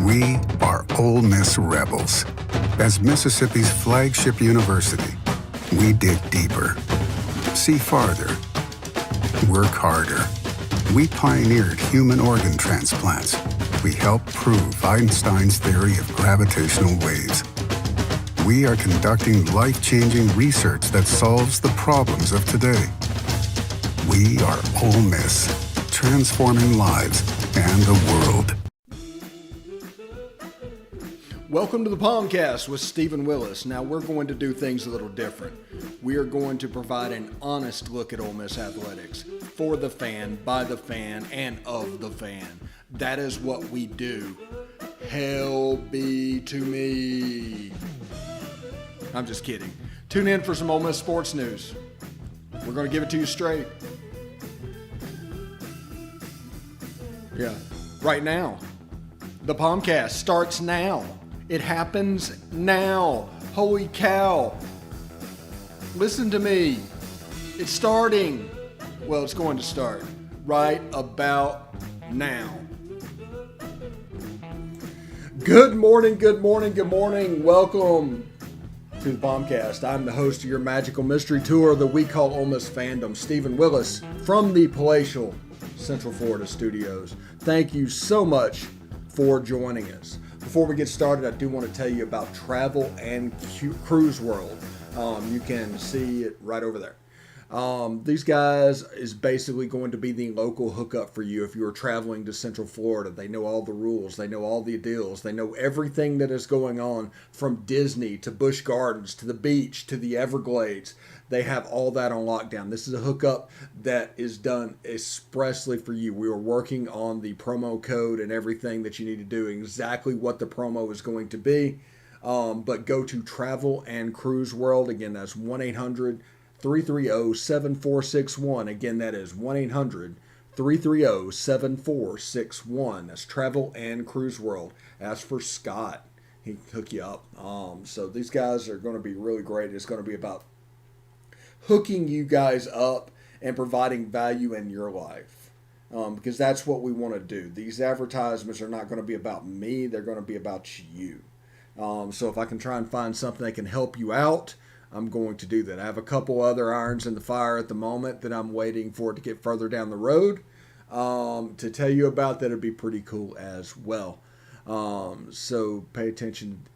We are Ole Miss Rebels. As Mississippi's flagship university, we dig deeper, see farther, work harder. We pioneered human organ transplants. We helped prove Einstein's theory of gravitational waves. We are conducting life-changing research that solves the problems of today. We are Ole Miss, transforming lives and the world. Welcome to the POMcast with Stephen Willis. Now we're going to do things a little different. We are going to provide an honest look at Ole Miss athletics for the fan, by the fan, and of the fan. That is what we do. Hell be to me. I'm just kidding. Tune in for some Ole Miss sports news. We're going to give it to you straight. Yeah, right now. The POMcast starts now. It happens now. Holy cow. Listen to me. It's starting. Well, it's going to start right about now. Good morning, good morning, good morning. Welcome to the POMcast. I'm the host of your magical mystery tour that we call Ole Miss Fandom, Stephen Willis from the palatial Central Florida studios. Thank you so much for joining us. Before we get started, I do want to tell you about Travel and Cruise World. You can see it right over there. These guys is basically going to be the local hookup for you if you are traveling to Central Florida. They know all the rules. They know all the deals. They know everything that is going on from Disney to Busch Gardens to the beach to the Everglades. They have all that on lockdown. This is a hookup that is done expressly for you. We are working on the promo code and everything that you need to do, exactly what the promo is going to be. But go to Travel and Cruise World. Again, that's 1-800-330-7461. Again, that is 1-800-330-7461. That's Travel and Cruise World. Ask for Scott. He can hook you up. So these guys are going to be really great. It's going to be about hooking you guys up and providing value in your life, because that's what we want to do. These advertisements are not going to be about me. They're going to be about you. So if I can try and find something that can help you out, I'm going to do that. I have a couple other irons in the fire at the moment that I'm waiting for it to get further down the road to tell you about. That'd be pretty cool as well. So pay attention,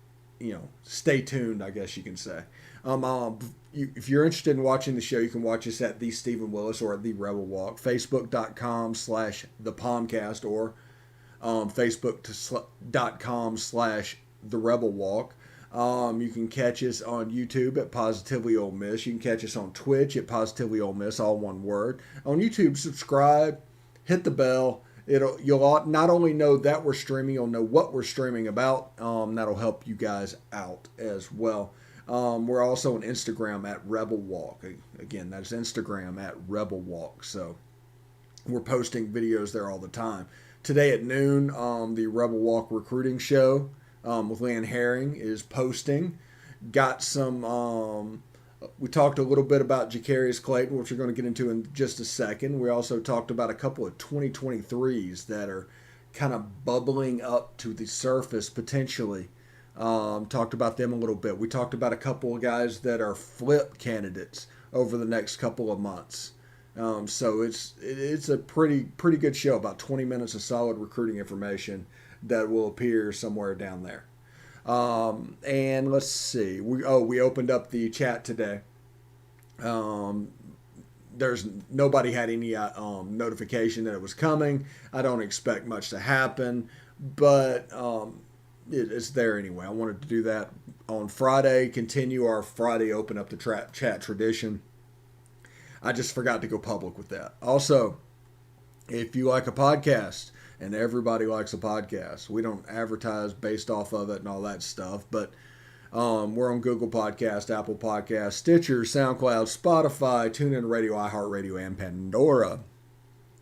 stay tuned, I guess you can say. If you're interested in watching the show, you can watch us at The Stephen Willis or at The Rebel Walk, Facebook.com/The POMcast or Facebook.com/The Rebel Walk. You can catch us on YouTube at Positively Ole Miss. You can catch us on Twitch at Positively Ole Miss, all one word. On YouTube, subscribe, hit the bell. You'll not only know that we're streaming, you'll know what we're streaming about. That'll help you guys out as well. We're also on Instagram at Rebel Walk. Again, that's Instagram at Rebel Walk. So we're posting videos there all the time. Today at noon, the Rebel Walk recruiting show with Leanne Herring is posting. Got some, we talked a little bit about Jacarius Clayton, which we're going to get into in just a second. We also talked about a couple of 2023s that are kind of bubbling up to the surface potentially. Talked about them a little bit. We talked about a couple of guys that are flip candidates over the next couple of months. So it's a pretty good show, about 20 minutes of solid recruiting information that will appear somewhere down there. And let's see. We opened up the chat today. There's nobody had any notification that it was coming. I don't expect much to happen, but it's there anyway. I wanted to do that on Friday, continue our Friday open up the chat tradition. I just forgot to go public with that. Also, if you like a podcast, and everybody likes a podcast, we don't advertise based off of it and all that stuff, but we're on Google Podcast, Apple Podcast, Stitcher, SoundCloud, Spotify, TuneIn Radio, iHeartRadio, and Pandora.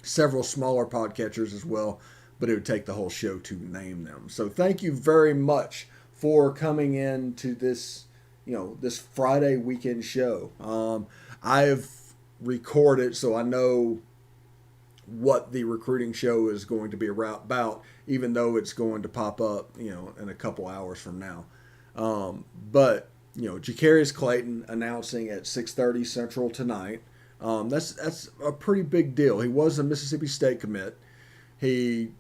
Several smaller podcatchers as well, but it would take the whole show to name them. So thank you very much for coming in to this, this Friday weekend show. I've recorded, so I know what the recruiting show is going to be about. even though it's going to pop up, in a couple hours from now. But Jacarius Clayton announcing at 6:30 Central tonight. That's a pretty big deal. He was a Mississippi State commit. He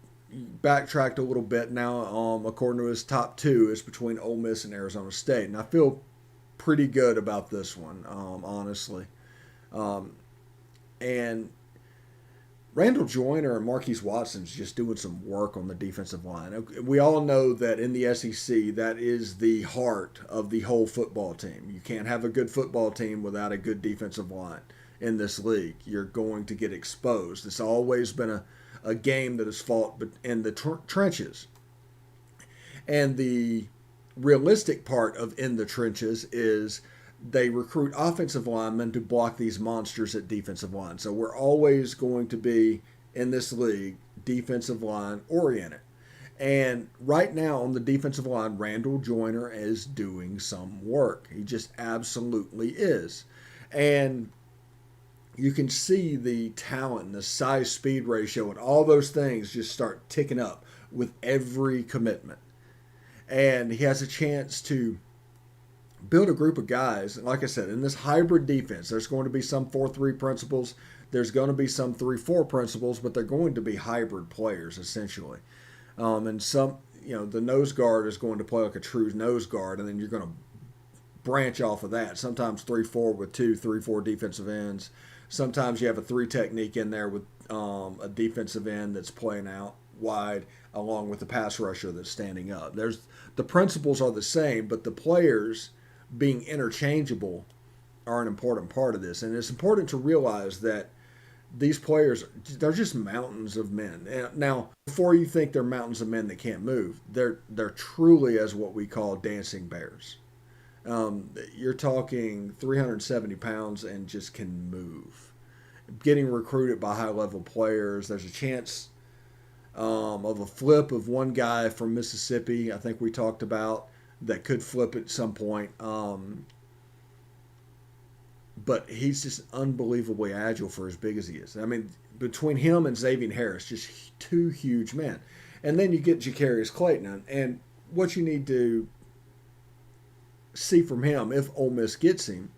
backtracked a little bit now. According to his top two, is between Ole Miss and Arizona State, and I feel pretty good about this one, honestly. And Randall Joyner and Marquise Watson's just doing some work on the defensive line. We all know that in the SEC, that is the heart of the whole football team. You can't have a good football team without a good defensive line in this league. You're going to get exposed. It's always been a game that is fought in the trenches. And the realistic part of in the trenches is they recruit offensive linemen to block these monsters at defensive line. So we're always going to be, in this league, defensive line oriented. And right now on the defensive line, Randall Joyner is doing some work. He just absolutely is. And you can see the talent and the size-speed ratio and all those things just start ticking up with every commitment. And he has a chance to build a group of guys. Like I said, in this hybrid defense, there's going to be some 4-3 principles. There's going to be some 3-4 principles, but they're going to be hybrid players, essentially. And some, the nose guard is going to play like a true nose guard, and then you're going to branch off of that. Sometimes 3-4 with 2-3-4 defensive ends. Sometimes you have a 3 technique in there with a defensive end that's playing out wide along with the pass rusher that's standing up. The principles are the same, but the players being interchangeable are an important part of this. And it's important to realize that these players, they're just mountains of men. Now, before you think they're mountains of men that can't move, they're truly as what we call dancing bears. You're talking 370 pounds and just can move. Getting recruited by high-level players, there's a chance of a flip of one guy from Mississippi, I think we talked about, that could flip at some point. But he's just unbelievably agile for as big as he is. I mean, between him and Xavier Harris, just two huge men. And then you get Jacarius Clayton. And what you need to see from him, if Ole Miss gets him,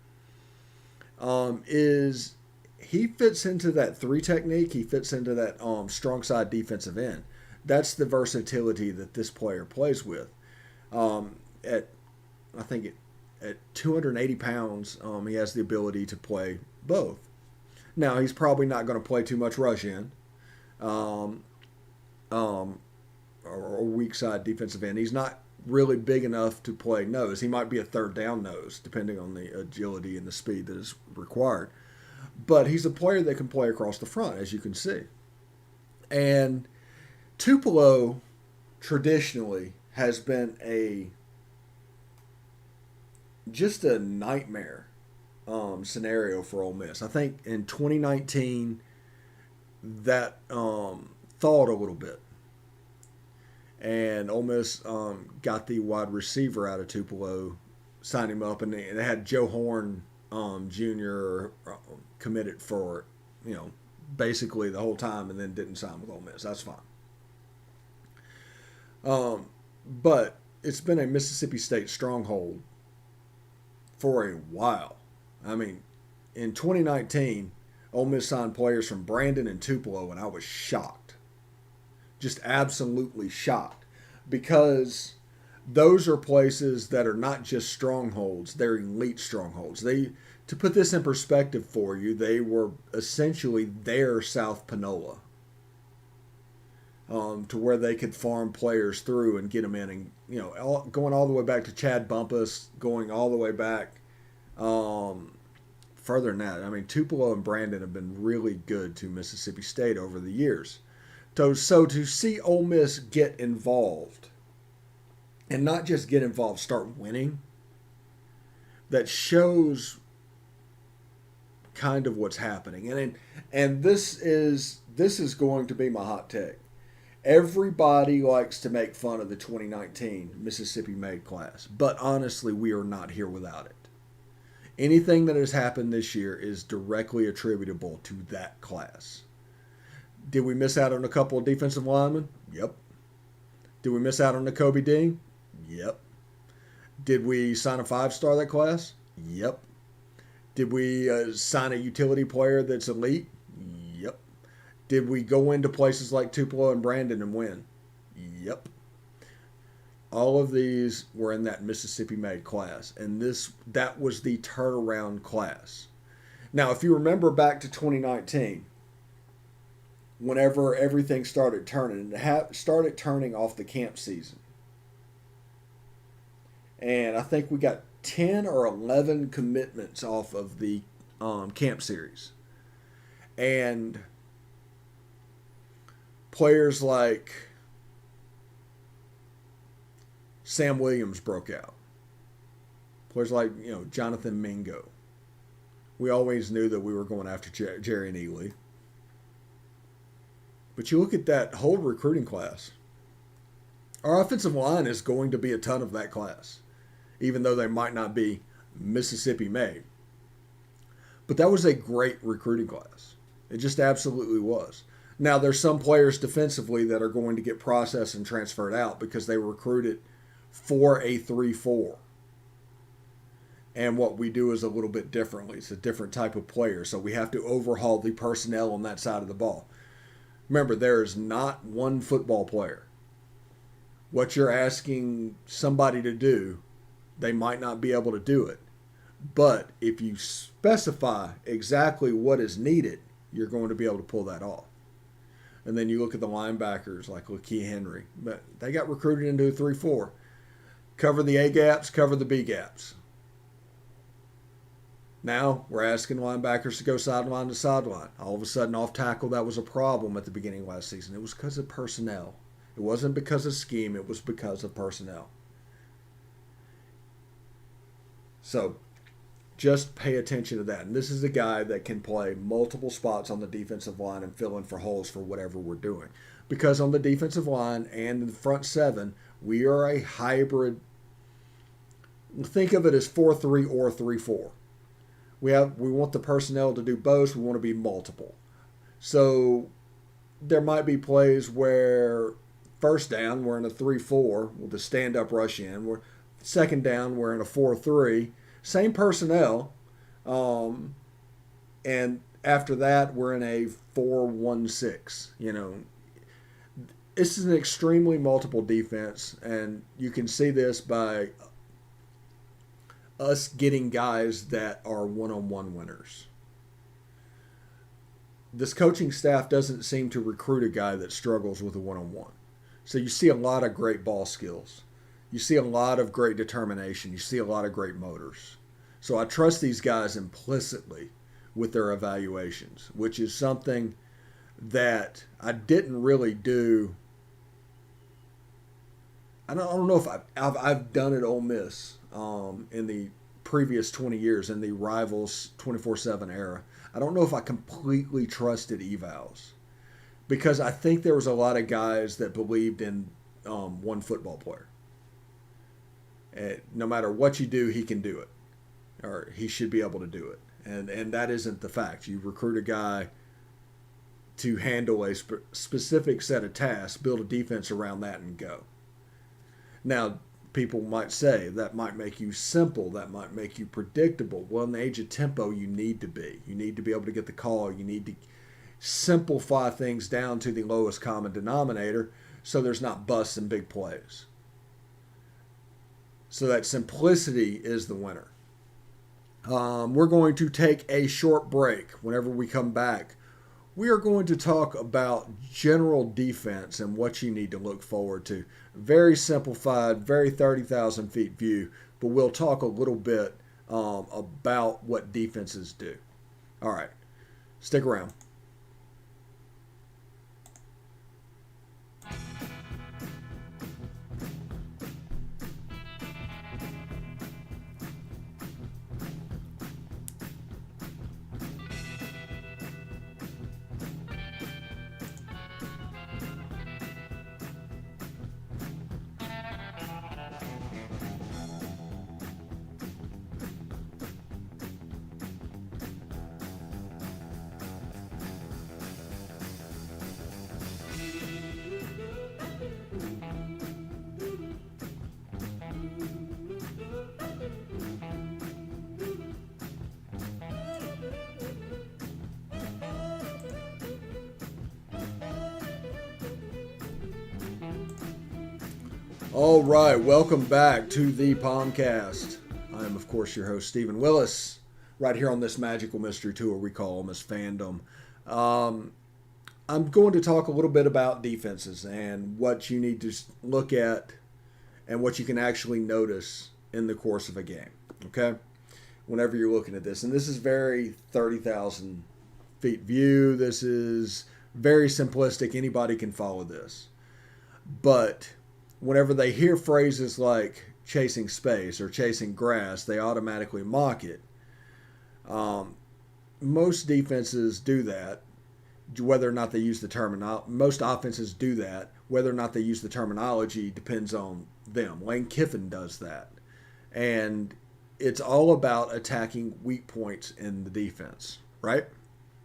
is he fits into that 3 technique. He fits into that strong side defensive end. That's the versatility that this player plays with. At 280 pounds, he has the ability to play both. Now, he's probably not going to play too much rush in or weak side defensive end. He's not really big enough to play nose. He might be a third down nose, depending on the agility and the speed that is required. But he's a player that can play across the front, as you can see. And Tupelo traditionally has been just a nightmare scenario for Ole Miss. I think in 2019 that thawed a little bit. And Ole Miss got the wide receiver out of Tupelo, signed him up, and they had Joe Horn Jr. Committed for, basically the whole time, and then didn't sign with Ole Miss. That's fine. But it's been a Mississippi State stronghold for a while. I mean, in 2019, Ole Miss signed players from Brandon and Tupelo, and I was shocked. Just absolutely shocked. Because those are places that are not just strongholds, they're elite strongholds. To put this in perspective for you, they were essentially their South Panola. To where they could farm players through and get them in, and going all the way back to Chad Bumpus, going all the way back further than that. I mean, Tupelo and Brandon have been really good to Mississippi State over the years. So to see Ole Miss get involved, and not just get involved, start winning, that shows kind of what's happening. And this is going to be my hot take. Everybody likes to make fun of the 2019 Mississippi-made class, but honestly, we are not here without it. Anything that has happened this year is directly attributable to that class. Did we miss out on a couple of defensive linemen? Yep. Did we miss out on the Kobe Dean? Yep. Did we sign a 5-star that class? Yep. Did we sign a utility player that's elite? Yep. Did we go into places like Tupelo and Brandon and win? Yep. All of these were in that Mississippi-made class, and that was the turnaround class. Now, if you remember back to 2019, whenever everything started turning, it started turning off the camp season. And I think we got 10 or 11 commitments off of the camp series. And players like Sam Williams broke out. Players like, Jonathan Mingo. We always knew that we were going after Jerry and Ely. But you look at that whole recruiting class. Our offensive line is going to be a ton of that class, even though they might not be Mississippi made. But that was a great recruiting class. It just absolutely was. Now, there's some players defensively that are going to get processed and transferred out because they recruited for a 3-4. And what we do is a little bit differently. It's a different type of player, so we have to overhaul the personnel on that side of the ball. Remember, there is not one football player. What you're asking somebody to do, they might not be able to do it. But if you specify exactly what is needed, you're going to be able to pull that off. And then you look at the linebackers like Lakeith Henry. But they got recruited into a 3-4. Cover the A gaps, cover the B gaps. Now we're asking linebackers to go sideline to sideline. All of a sudden, off tackle, that was a problem at the beginning of last season. It was because of personnel. It wasn't because of scheme. It was because of personnel. So just pay attention to that. And this is a guy that can play multiple spots on the defensive line and fill in for holes for whatever we're doing. Because on the defensive line and in the front seven, we are a hybrid. Think of it as 4-3 or 3-4. We want the personnel to do both. We want to be multiple. So there might be plays where first down, we're in a 3-4 with a stand-up rush in. Second down, we're in a 4-3. Same personnel. And after that, we're in a 4-1-6. This is an extremely multiple defense, and you can see this by us getting guys that are one-on-one winners. This coaching staff doesn't seem to recruit a guy that struggles with a one-on-one. So you see a lot of great ball skills. You see a lot of great determination. You see a lot of great motors. So I trust these guys implicitly with their evaluations, which is something that I didn't really do. I don't know if I've done at Ole Miss in the previous 20 years, in the Rivals 24/7 era. I don't know if I completely trusted evals because I think there was a lot of guys that believed in one football player. No matter what you do, he can do it, or he should be able to do it. And that isn't the fact. You recruit a guy to handle a specific set of tasks, build a defense around that, and go. Now, people might say that might make you simple, that might make you predictable. Well, in the age of tempo, you need to be. You need to be able to get the call. You need to simplify things down to the lowest common denominator so there's not busts and big plays. So that simplicity is the winner. We're going to take a short break. Whenever we come back, we are going to talk about general defense and what you need to look forward to. Very simplified, very 30,000 feet view, but we'll talk a little bit about what defenses do. All right, stick around. All right, welcome back to the POMcast. I am, of course, your host, Stephen Willis, right here on this magical mystery tour we call Ole Miss Fandom. I'm going to talk a little bit about defenses and what you need to look at and what you can actually notice in the course of a game, okay? Whenever you're looking at this. And this is very 30,000 feet view. This is very simplistic. Anybody can follow this. But whenever they hear phrases like chasing space or chasing grass, they automatically mock it. Most defenses do that, whether or not they use the terminology. Most offenses do that. Whether or not they use the terminology depends on them. Lane Kiffin does that. And it's all about attacking weak points in the defense, right?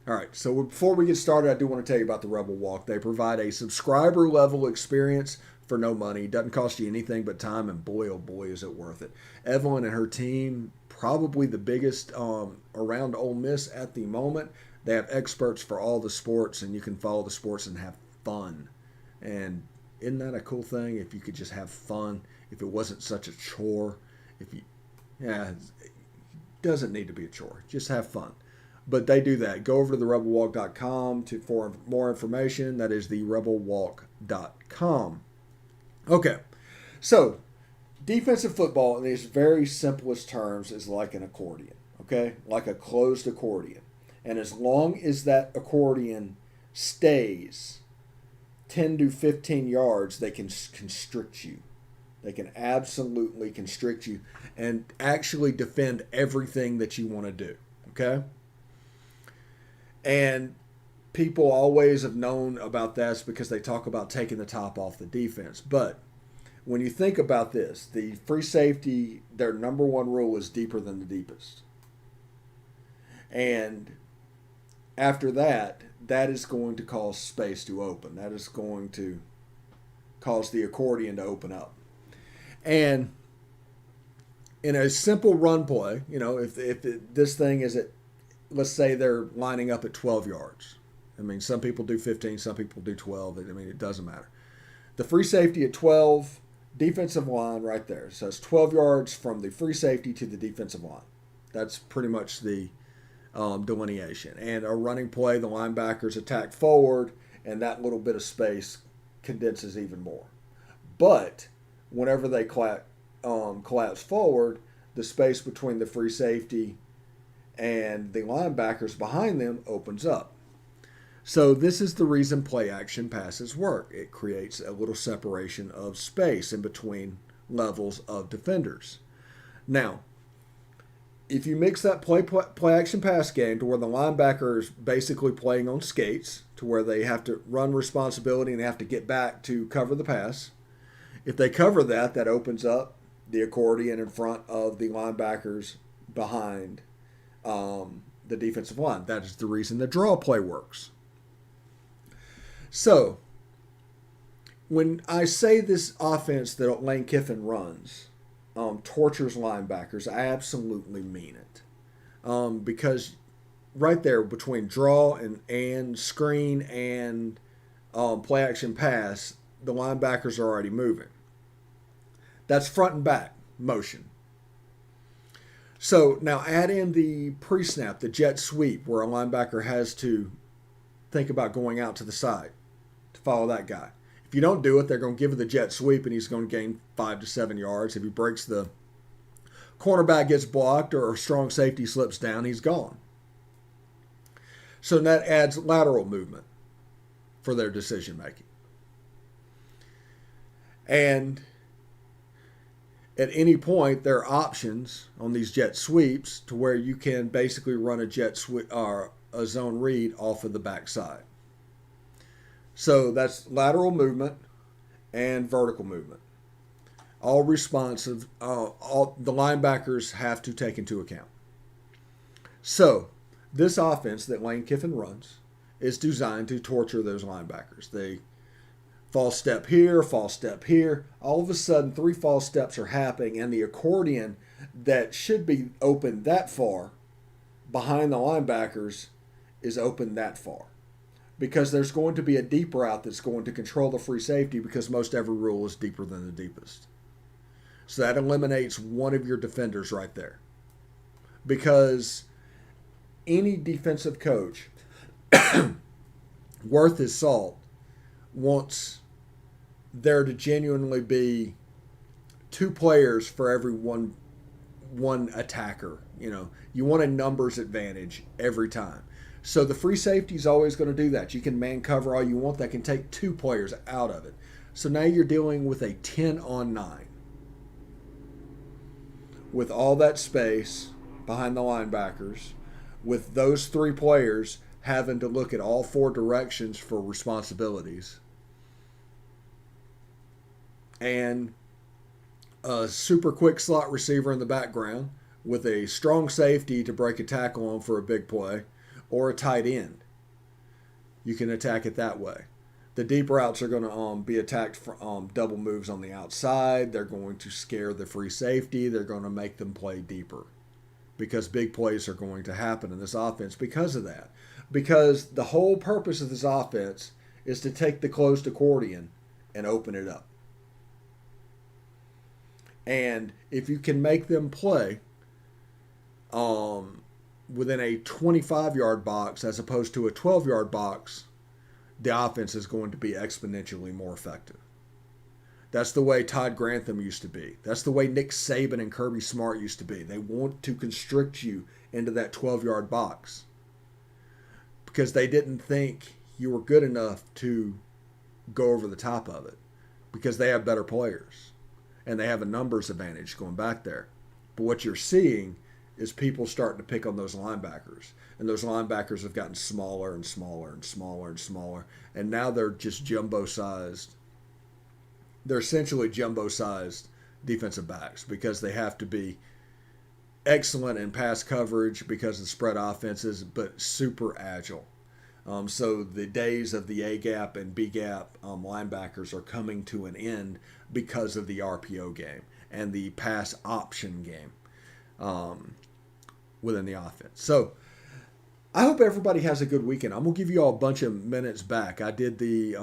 All right, so before we get started, I do want to tell you about the Rebel Walk. They provide a subscriber level experience for no money. It doesn't cost you anything but time, and boy, oh boy, is it worth it. Evelyn and her team, probably the biggest around Ole Miss at the moment. They have experts for all the sports, and you can follow the sports and have fun. And isn't that a cool thing if you could just have fun, if it wasn't such a chore? It doesn't need to be a chore. Just have fun. But they do that. Go over to therebelwalk.com for more information. That is therebelwalk.com. Okay, so defensive football in its very simplest terms is like an accordion, okay? Like a closed accordion. And as long as that accordion stays 10 to 15 yards, they can constrict you. They can absolutely constrict you and actually defend everything that you want to do, okay? And people always have known about this because they talk about taking the top off the defense. But when you think about this, the free safety, their number one rule is deeper than the deepest. And after that, that is going to cause space to open. That is going to cause the accordion to open up. And in a simple run play, if this thing is at, let's say they're lining up at 12 yards. I mean, some people do 15, some people do 12. I mean, it doesn't matter. The free safety at 12, defensive line right there. So it's 12 yards from the free safety to the defensive line. That's pretty much the delineation. And a running play, the linebackers attack forward, and that little bit of space condenses even more. But whenever they collapse forward, the space between the free safety and the linebackers behind them opens up. So this is the reason play action passes work. It creates a little separation of space in between levels of defenders. Now, if you mix that play action pass game to where the linebacker is basically playing on skates, to where they have to run responsibility and they have to get back to cover the pass, if they cover that, that opens up the accordion in front of the linebackers behind the defensive line. That is the reason the draw play works. So, when I say this offense that Lane Kiffin runs tortures linebackers, I absolutely mean it. Because right there between draw and screen and play action pass, the linebackers are already moving. That's front and back motion. So now add in the pre-snap, the jet sweep, where a linebacker has to think about going out to the side to follow that guy. If you don't do it, they're going to give it the jet sweep, and he's going to gain 5 to 7 yards. If he breaks the cornerback, gets blocked, or a strong safety slips down, he's gone. So that adds lateral movement for their decision making. And at any point, there are options on these jet sweeps to where you can basically run a jet sweep or a zone read off of the backside. So that's lateral movement and vertical movement. All responsive. All the linebackers have to take into account. So this offense that Lane Kiffin runs is designed to torture those linebackers. They false step here, false step here. All of a sudden, 3 false steps are happening, and the accordion that should be open that far behind the linebackers is open that far. because there's going to be a deep route that's going to control the free safety because most every rule is deeper than the deepest. So that eliminates one of your defenders right there. Because any defensive coach worth his salt wants there to genuinely be two players for every one attacker. You want a numbers advantage every time. So the free safety is always going to do that. You can man cover all you want. That can take two players out of it. So now you're dealing with a 10-on-9. With all that space behind the linebackers, with those three players having to look at all four directions for responsibilities, and a super quick slot receiver in the background with a strong safety to break a tackle on for a big play, or a tight end. You can attack it that way. The deep routes are going to be attacked for double moves on the outside. They're going to scare the free safety. They're going to make them play deeper because big plays are going to happen in this offense because of that. Because the whole purpose of this offense is to take the closed accordion and open it up. And if you can make them play within a 25-yard box as opposed to a 12-yard box, the offense is going to be exponentially more effective. That's the way Todd Grantham used to be. That's the way Nick Saban and Kirby Smart used to be. They want to constrict you into that 12-yard box because they didn't think you were good enough to go over the top of it because they have better players and they have a numbers advantage going back there. But what you're seeing is people starting to pick on those linebackers. And those linebackers have gotten smaller and smaller and smaller and smaller. And now they're just jumbo-sized. They're essentially jumbo-sized defensive backs because they have to be excellent in pass coverage because of spread offenses, but super agile. So the days of the A-gap and B-gap linebackers are coming to an end because of the RPO game and the pass option game within the offense. So I hope everybody has a good weekend. I'm going to give you all a bunch of minutes back. I did the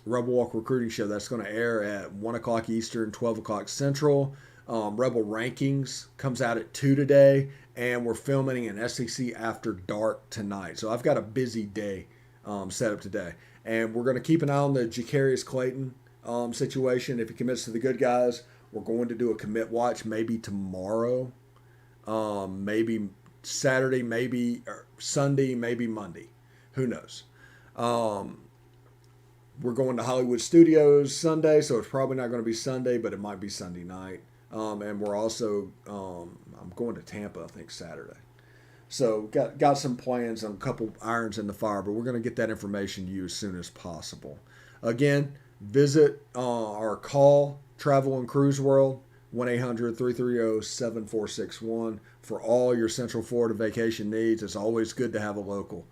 Rebel Walk Recruiting Show. That's going to air at 1 o'clock Eastern, 12 o'clock Central. Rebel Rankings comes out at 2 today. And we're filming an SEC After Dark tonight. So I've got a busy day set up today. And we're going to keep an eye on the Jacarius Clayton situation. If he commits to the good guys, we're going to do a commit watch maybe tomorrow. Maybe Saturday, maybe Sunday, maybe Monday. Who knows? We're going to Hollywood Studios Sunday, so it's probably not going to be Sunday, but it might be Sunday night. And we're also, I'm going to Tampa, I think, Saturday. So got some plans and a couple irons in the fire, but we're going to get that information to you as soon as possible. Again, visit our call, Travel and Cruise World, 1-800-330-7461 for all your Central Florida vacation needs. It's always good to have a local.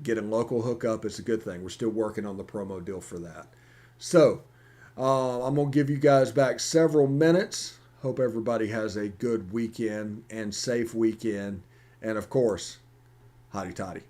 Getting local hookup is a good thing. We're still working on the promo deal for that. So I'm going to give you guys back several minutes. Hope everybody has a good weekend and safe weekend. And, of course, hotty toddy.